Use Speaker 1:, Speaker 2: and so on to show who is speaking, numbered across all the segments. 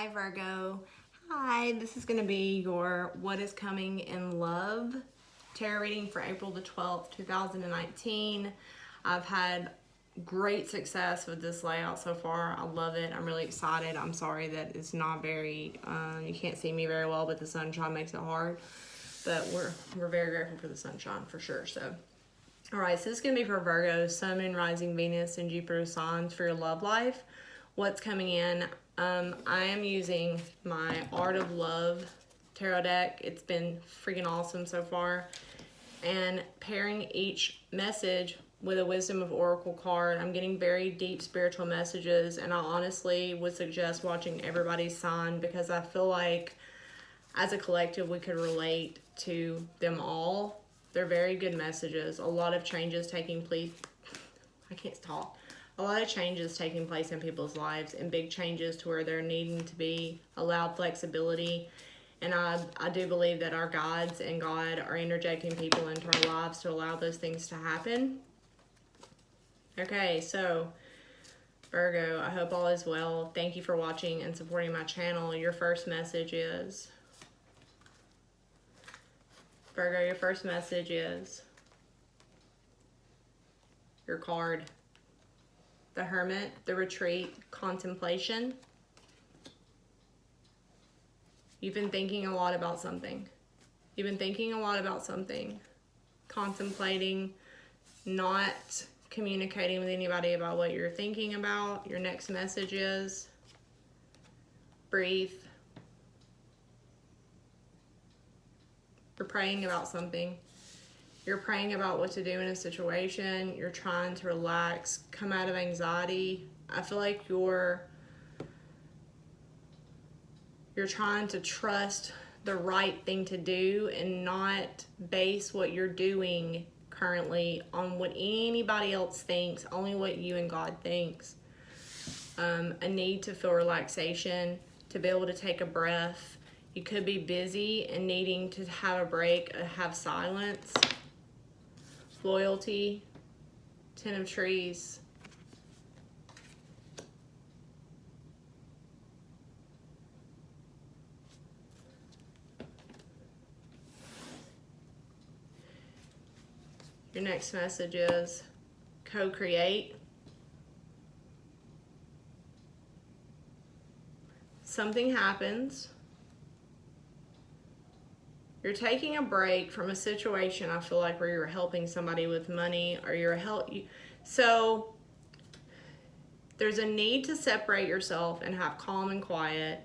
Speaker 1: Hi Virgo. Hi, this is going to be your What is Coming in Love tarot reading for April the 12th, 2019. I've had great success with this layout so far. I love it. I'm really excited. I'm sorry that it's not very, you can't see me very well, but the sunshine makes it hard. But we're very grateful for the sunshine for sure. So, all right, so this is going to be for Virgo, Sun, Moon, Rising, Venus, and Jupiter signs for your love life. What's coming in? I am using my Art of Love tarot deck. It's been freaking awesome so far. And pairing each message with a Wisdom of Oracle card. I'm getting very deep spiritual messages, and I honestly would suggest watching everybody's sign because I feel like as a collective we could relate to them all. They're very good messages. A lot of changes taking place. I can't talk. A lot of changes taking place in people's lives, and big changes to where they're needing to be allowed flexibility. And I do believe that our guides and God are interjecting people into our lives to allow those things to happen. Okay, so Virgo, I hope all is well. Thank you for watching and supporting my channel. Your first message is, Virgo, your first message is your card. The Hermit, the Retreat, Contemplation. You've been thinking a lot about something. You've been thinking a lot about something. Contemplating, not communicating with anybody about what you're thinking about. Your next message is breathe. You're praying about something. You're praying about what to do in a situation. You're trying to relax, come out of anxiety. I feel like you're trying to trust the right thing to do and not base what you're doing currently on what anybody else thinks, only what you and God thinks. A need to feel relaxation, to be able to take a breath. You could be busy and needing to have a break, have silence. Loyalty, Ten of Trees. Your next message is co-create. Something happens. You're taking a break from a situation, I feel like, where you're helping somebody with money or so there's a need to separate yourself and have calm and quiet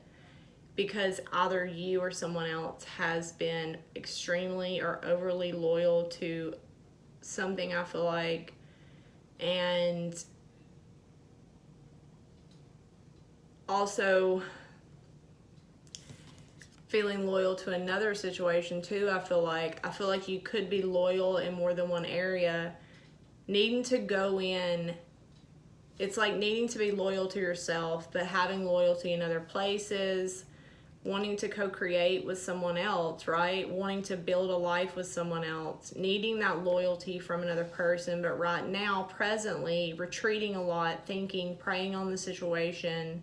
Speaker 1: because either you or someone else has been extremely or overly loyal to something, I feel like, and also feeling loyal to another situation too. I feel like you could be loyal in more than one area, needing to go in. It's like needing to be loyal to yourself, but having loyalty in other places, wanting to co-create with someone else, right? Wanting to build a life with someone else, needing that loyalty from another person, but right now, presently, retreating a lot, thinking, praying on the situation.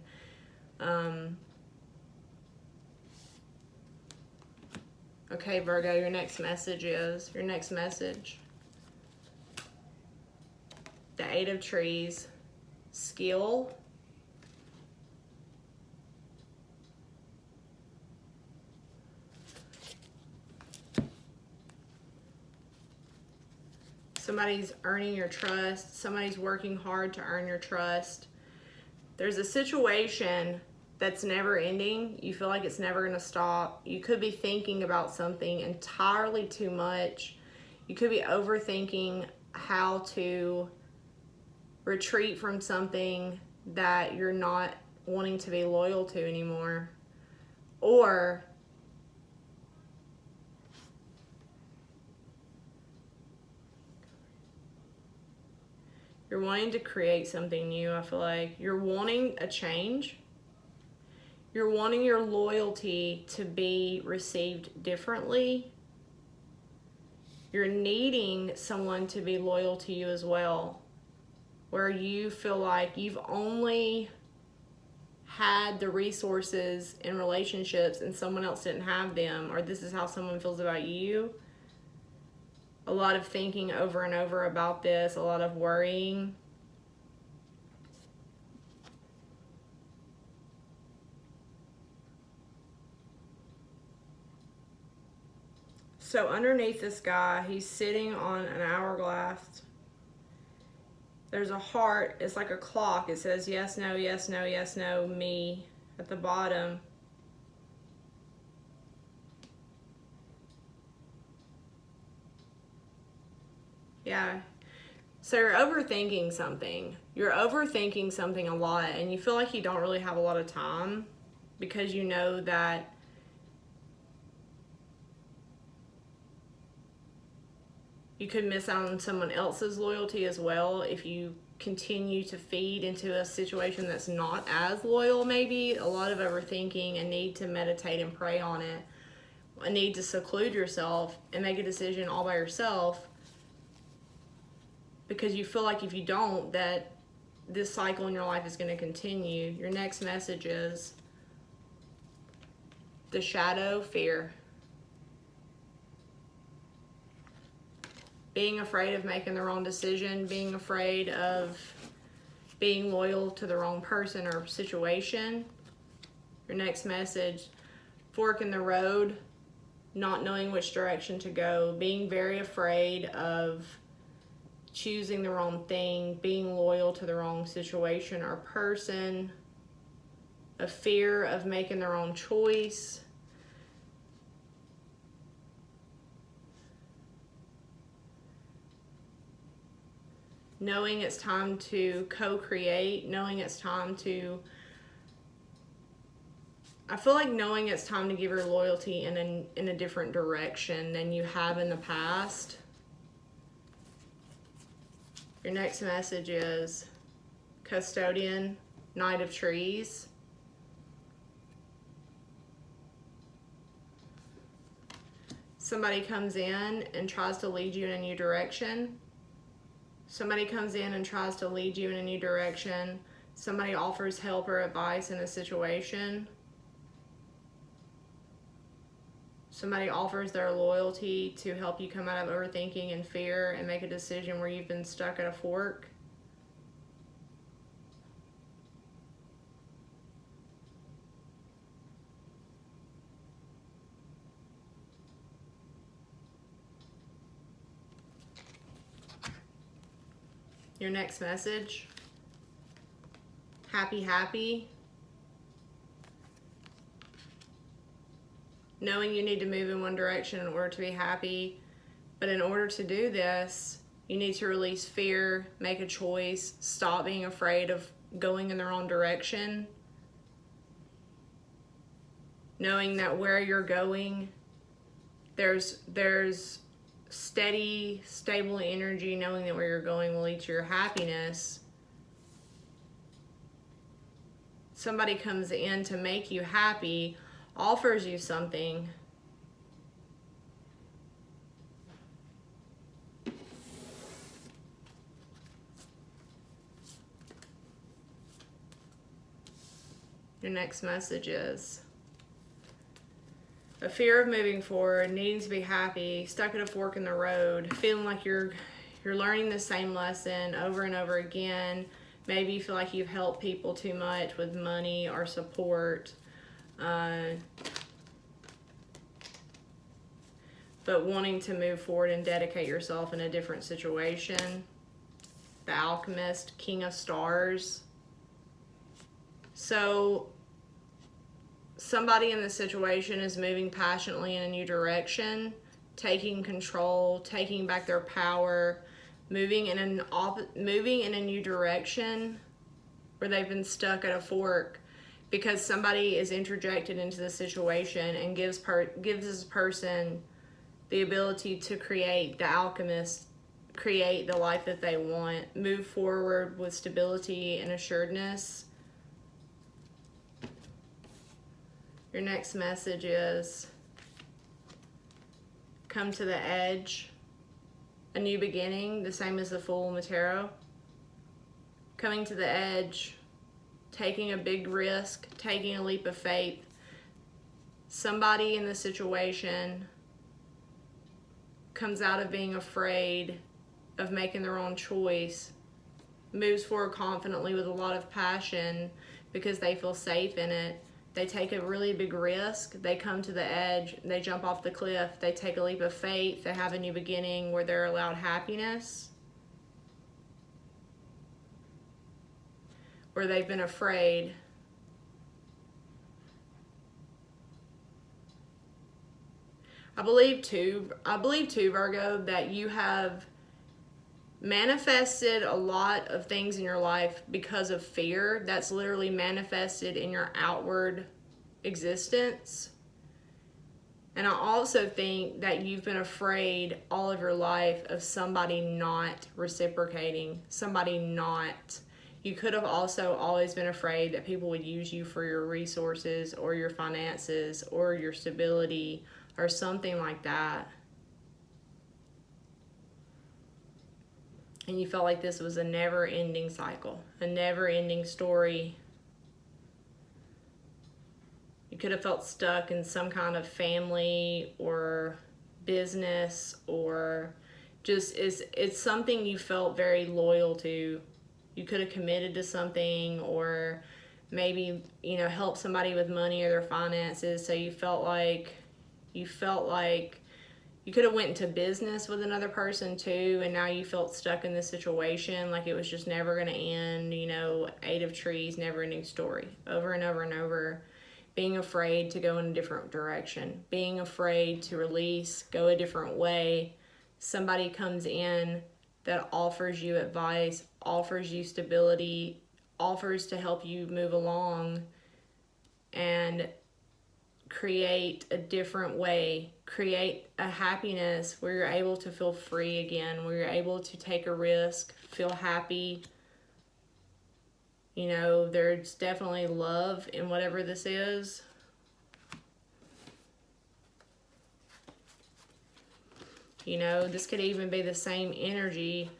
Speaker 1: Okay, Virgo, your next message, the Eight of Trees, skill, somebody's earning your trust, somebody's working hard to earn your trust. There's a situation that's never ending. You feel like it's never going to stop. You could be thinking about something entirely too much. You could be overthinking how to retreat from something that you're not wanting to be loyal to anymore. Or you're wanting to create something new. I feel like you're wanting a change. You're wanting your loyalty to be received differently. You're needing someone to be loyal to you as well, where you feel like you've only had the resources in relationships and someone else didn't have them, or this is how someone feels about you. A lot of thinking over and over about this, a lot of worrying. So underneath this guy, he's sitting on an hourglass. There's a heart. It's like a clock. It says yes, no, yes, no, yes, no, me at the bottom. Yeah. So you're overthinking something. You're overthinking something a lot, and you feel like you don't really have a lot of time because you know that you could miss out on someone else's loyalty as well if you continue to feed into a situation that's not as loyal. Maybe a lot of overthinking, a need to meditate and pray on it, a need to seclude yourself and make a decision all by yourself, because you feel like if you don't, that this cycle in your life is going to continue. Your next message is the shadow, fear. Being afraid of making the wrong decision, being afraid of being loyal to the wrong person or situation. Your next message, fork in the road, not knowing which direction to go, being very afraid of choosing the wrong thing, being loyal to the wrong situation or person, a fear of making the wrong choice. Knowing it's time to co-create, knowing it's time to, I feel like knowing it's time to give your loyalty in a different direction than you have in the past. Your next message is custodian, Knight of Trees. Somebody comes in and tries to lead you in a new direction. Somebody comes in and tries to lead you in a new direction. Somebody offers help or advice in a situation. Somebody offers their loyalty to help you come out of overthinking and fear and make a decision where you've been stuck at a fork. Your next message, happy, happy. Knowing you need to move in one direction in order to be happy, but in order to do this, you need to release fear, make a choice, stop being afraid of going in the wrong direction. Knowing that where you're going, there's steady, stable energy, knowing that where you're going will lead to your happiness. Somebody comes in to make you happy, offers you something. Your next message is a fear of moving forward, needing to be happy, stuck at a fork in the road, feeling like you're learning the same lesson over and over again. Maybe you feel like you've helped people too much with money or support, but wanting to move forward and dedicate yourself in a different situation. The Alchemist, King of Stars. So somebody in this situation is moving passionately in a new direction, taking control, taking back their power, moving in a new direction where they've been stuck at a fork because somebody is interjected into the situation and gives this person the ability to create, the alchemist, create the life that they want, move forward with stability and assuredness. Your next message is come to the edge, a new beginning, the same as the Fool in the Tarot. Coming to the edge taking a big risk, taking a leap of faith. Somebody in the situation comes out of being afraid of making their own choice, moves forward confidently with a lot of passion because they feel safe in it. They take a really big risk. They come to the edge. They jump off the cliff. They take a leap of faith. They have a new beginning where they're allowed happiness. Or they've been afraid. I believe too, Virgo, that you have manifested a lot of things in your life because of fear. That's literally manifested in your outward existence. And I also think that you've been afraid all of your life of somebody not reciprocating, somebody not. You could have also always been afraid that people would use you for your resources or your finances or your stability or something like that. And you felt like this was a never-ending cycle, a never-ending story. You could have felt stuck in some kind of family or business, or just it's something you felt very loyal to. You could have committed to something, or maybe, helped somebody with money or their finances, so you felt like you could have went into business with another person too, and now you felt stuck in this situation, like it was just never going to end, Eight of Trees, never-ending story, over and over and over. Being afraid to go in a different direction, being afraid to release, go a different way. Somebody comes in that offers you advice, offers you stability, offers to help you move along and create a different way, create a happiness where you're able to feel free again, where you're able to take a risk, feel happy. There's definitely love in whatever this is. This could even be the same energy.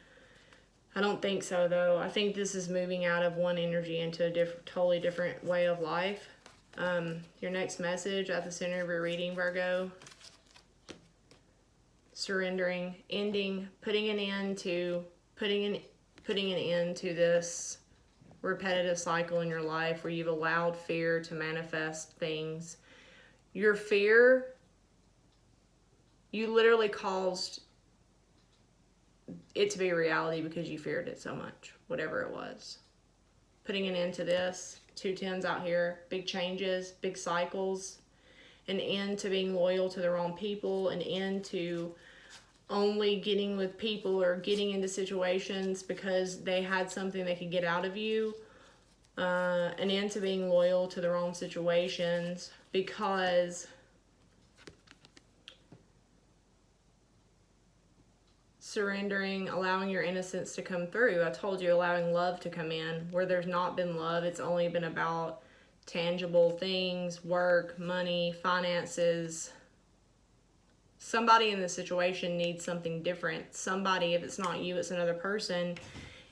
Speaker 1: I don't think so, though. I think this is moving out of one energy into a totally different way of life. Your next message at the center of your reading, Virgo: surrendering, ending, putting an end to this repetitive cycle in your life where you've allowed fear to manifest things. Your fear, you literally caused it to be a reality because you feared it so much, whatever it was. Putting an end to this. 2 tens out here, big changes, big cycles, an end to being loyal to the wrong people, an end to only getting with people or getting into situations because they had something they could get out of you, an end to being loyal to the wrong situations because surrendering, allowing your innocence to come through. I told you, allowing love to come in. Where there's not been love, it's only been about tangible things, work, money, finances. Somebody in this situation needs something different. Somebody, if it's not you, it's another person,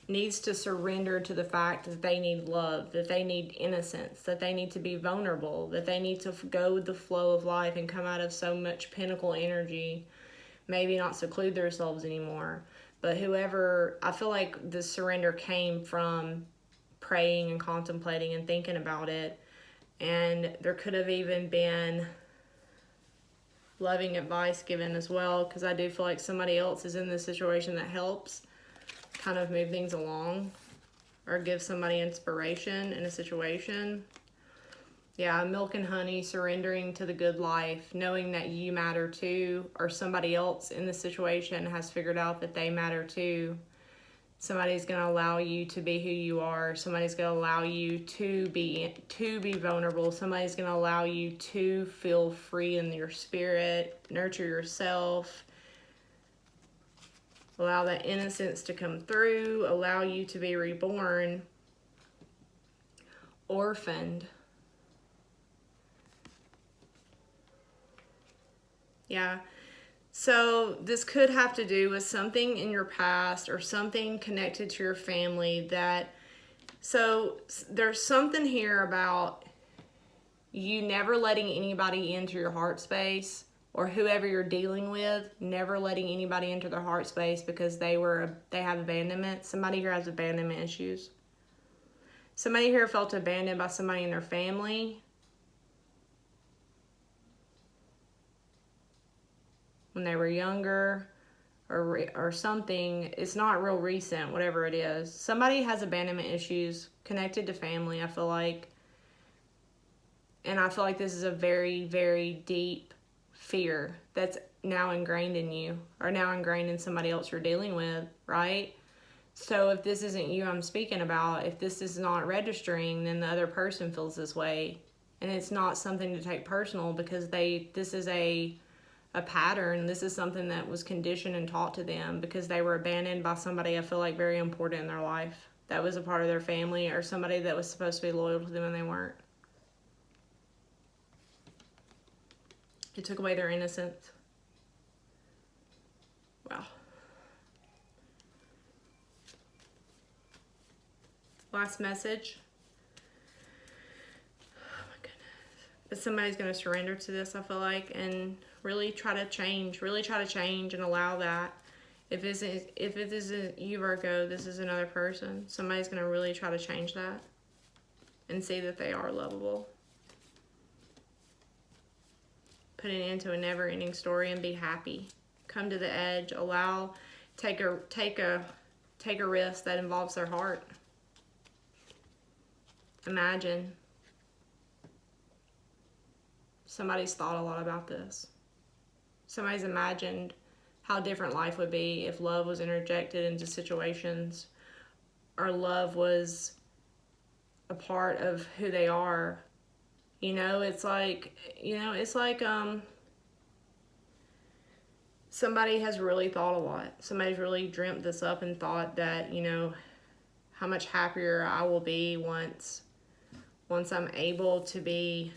Speaker 1: needs to surrender to the fact that they need love, that they need innocence, that they need to be vulnerable, that they need to go with the flow of life and come out of so much pinnacle energy. Maybe not seclude themselves anymore. But whoever, I feel like the surrender came from praying and contemplating and thinking about it. And there could have even been loving advice given as well, because I do feel like somebody else is in this situation that helps kind of move things along or give somebody inspiration in a situation. Yeah, milk and honey, surrendering to the good life, knowing that you matter too, or somebody else in the situation has figured out that they matter too. Somebody's going to allow you to be who you are. Somebody's going to allow you to be vulnerable. Somebody's going to allow you to feel free in your spirit, nurture yourself, allow that innocence to come through, allow you to be reborn, orphaned. Yeah, so this could have to do with something in your past or something connected to your family that So there's something here about you never letting anybody into your heart space, or whoever you're dealing with, never letting anybody into their heart space because they have abandonment. Somebody here has abandonment issues. Somebody here felt abandoned by somebody in their family when they were younger, or something. It's not real recent, whatever it is. Somebody has abandonment issues connected to family, I feel like. And I feel like this is a very, very deep fear that's now ingrained in you, or now ingrained in somebody else you're dealing with, right? So if this isn't you I'm speaking about, if this is not registering, then the other person feels this way. And it's not something to take personal, because this is a pattern. This is something that was conditioned and taught to them because they were abandoned by somebody I feel like very important in their life. That was a part of their family, or somebody that was supposed to be loyal to them and they weren't. It took away their innocence. Wow. Last message. Oh my goodness. But somebody's going to surrender to this, I feel like, and really try to change. Really try to change and allow that. If it isn't you, Virgo, this is another person. Somebody's going to really try to change that and see that they are lovable. Put it into a never-ending story and be happy. Come to the edge. Take a risk that involves their heart. Imagine. Somebody's thought a lot about this. Somebody's imagined how different life would be if love was interjected into situations, or love was a part of who they are. It's like somebody has really thought a lot. Somebody's really dreamt this up and thought that, how much happier I will be once I'm able to be.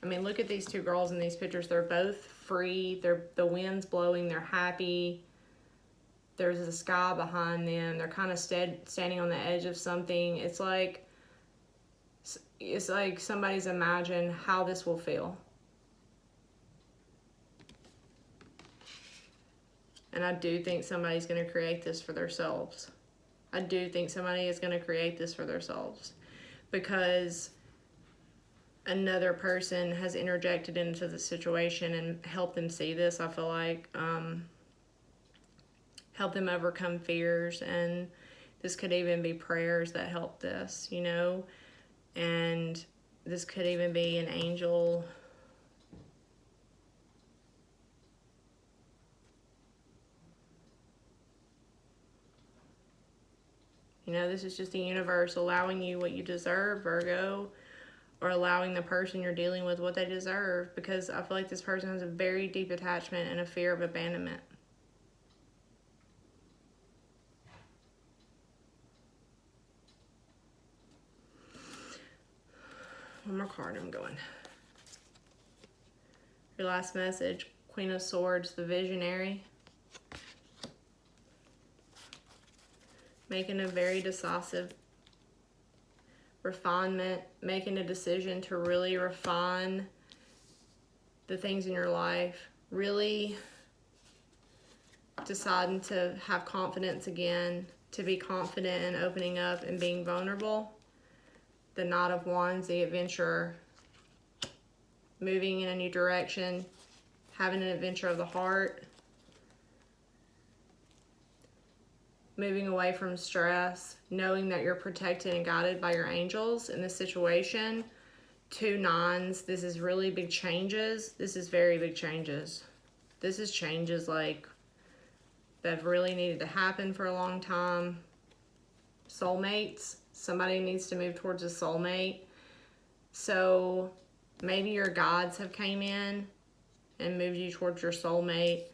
Speaker 1: I mean, look at these two girls in these pictures. They're both free. The wind's blowing. They're happy. There's a sky behind them. They're kind of standing on the edge of something. It's like somebody's imagined how this will feel. And I do think somebody's going to create this for themselves. I do think somebody is going to create this for themselves, because another person has interjected into the situation and helped them see this. I feel like help them overcome fears, and this could even be prayers that help this, and this could even be an angel. This is just the universe allowing you what you deserve, Virgo, or allowing the person you're dealing with what they deserve, because I feel like this person has a very deep attachment and a fear of abandonment. One more card, I'm going. Your last message, Queen of Swords, the visionary. Making a very decisive refinement, making a decision to really refine the things in your life, really deciding to have confidence again, to be confident and opening up and being vulnerable. The Knight of Wands, the adventurer, moving in a new direction, having an adventure of the heart, moving away from stress, knowing that you're protected and guided by your angels in this situation. 2 nines, this is really big changes. This is very big changes. This is changes like that have really needed to happen for a long time. Soulmates, somebody needs to move towards a soulmate. So maybe your guides have came in and moved you towards your soulmate,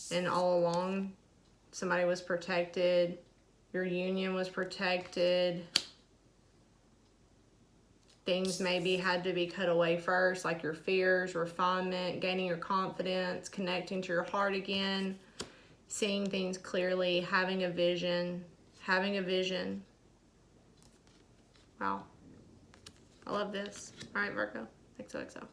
Speaker 1: and all along somebody was protected, your union was protected. Things maybe had to be cut away first, like your fears, refinement, gaining your confidence, connecting to your heart again, seeing things clearly, having a vision, Wow. I love this. All right, Virgo. XOXO.